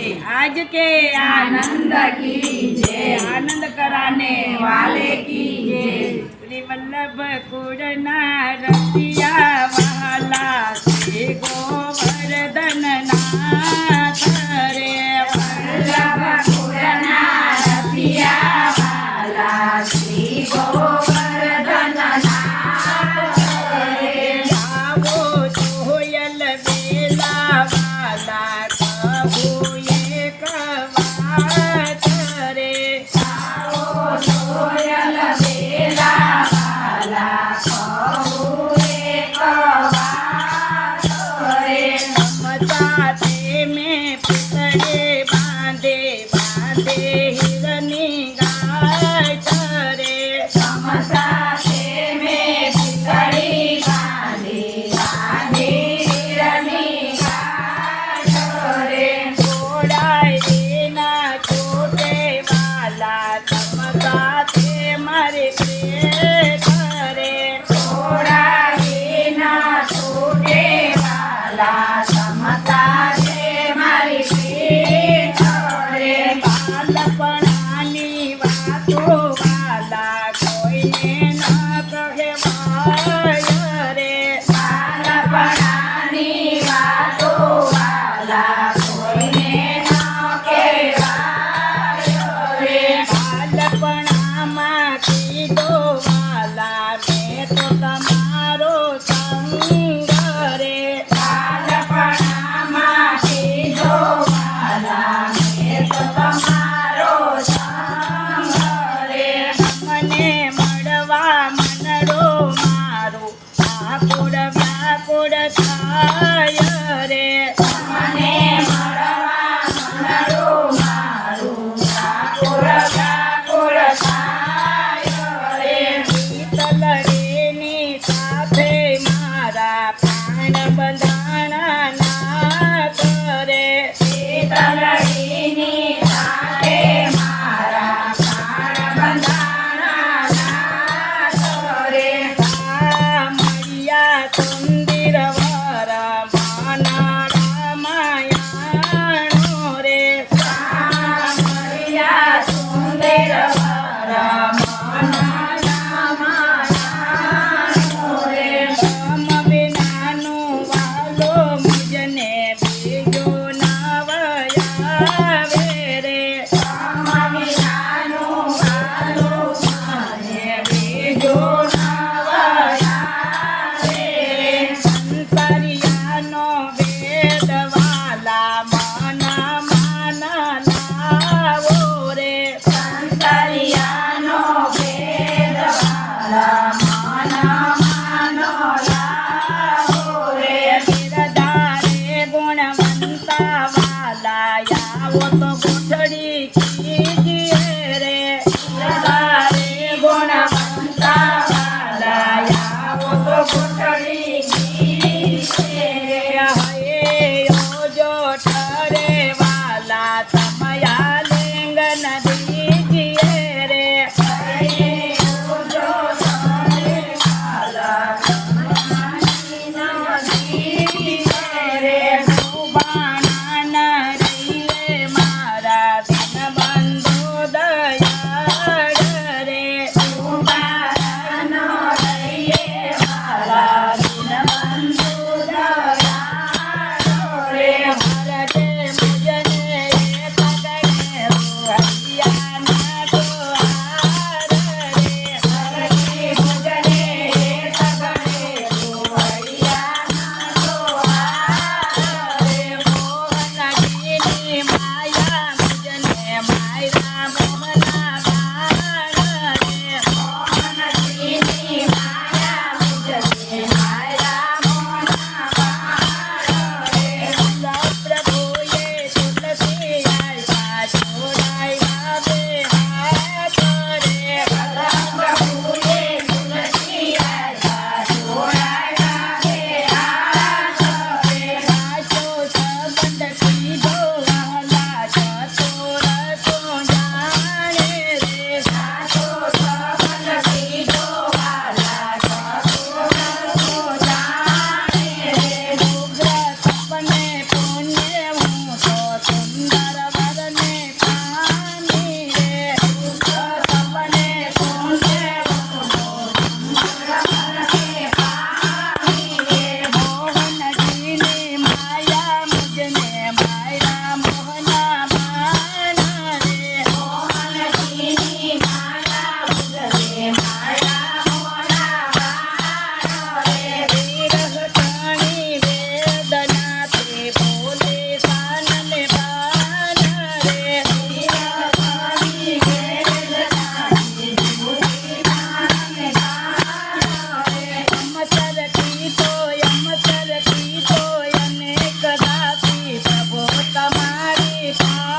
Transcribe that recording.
आज के आनंद कीजिए आनंद कराने वाले कीजिए श्री वल्लभ कुड़ना रतिया वाला श्री गोवर्धन नाथ रे वल्लभ कुड़ना रतिया वाला श्री गोवर्धन नाथ रे आवो सोयल बेला वाला कबू एक बात रे आओ सोयल बेला वाला कहू एक बात रे मचाते में पुतड़े बांधे बांधे हिरनी गाय रे समसाते में पितड़ी बांधी बांधी हिरनी गाय रे घोड़ाए देना छोटे वाला तमसाते मारे प्रेत रे थोड़ा ही ना छूटे वाला समता से मारी पीठ रे बालपणानी वातो वाला कोઈને ન કહે ભાય રે बालपणानी वातो वाला कोઈને न कહેવાય रे બાલપણામાં કીધો વાલા મેં તો તમારો સંગ રે બાલપણામાં કીધો વાલા મેં તો તમારો સંગ રે મને મળવા મનડો મારો વ્યાકુળ વ્યાકુળ થાય રે મને મળવા મનડું મારું વ્યાકુળ વ્યાકુળ થાય રે શીતલડીની સાથે મારા પ્રાણ બંધાણા ના કરે શીતળડીની સાથે મારા પ્રાણ બંધાણા નાથ રે મૈયા તુંદિર વર માના રામાયણો રે રામૈયા સુંદર વર મન રામાયણો રે રામ વિનાનું વાલો મુજને બીજો નવયાવે રે રામ વિનાનું વાલું મને બીજો નવયાવે રે સંસારિયાનો વેદ વાલા મન માન લાવો રે સંસારિયાનો ભેદ વાલા મન માનો લાવો રે બિરદારે ગુણવંતા વાલા આવો તો ગોઠડી કીજીએ રે તારે ગુણવંતા વાલા આવો તો કોટડી કીધે હે ઓજો ઠરે વાલા સમયા લિંગન દીજીએ રે જો સારે વાલા રે બાણા રહીએ મારા પાણી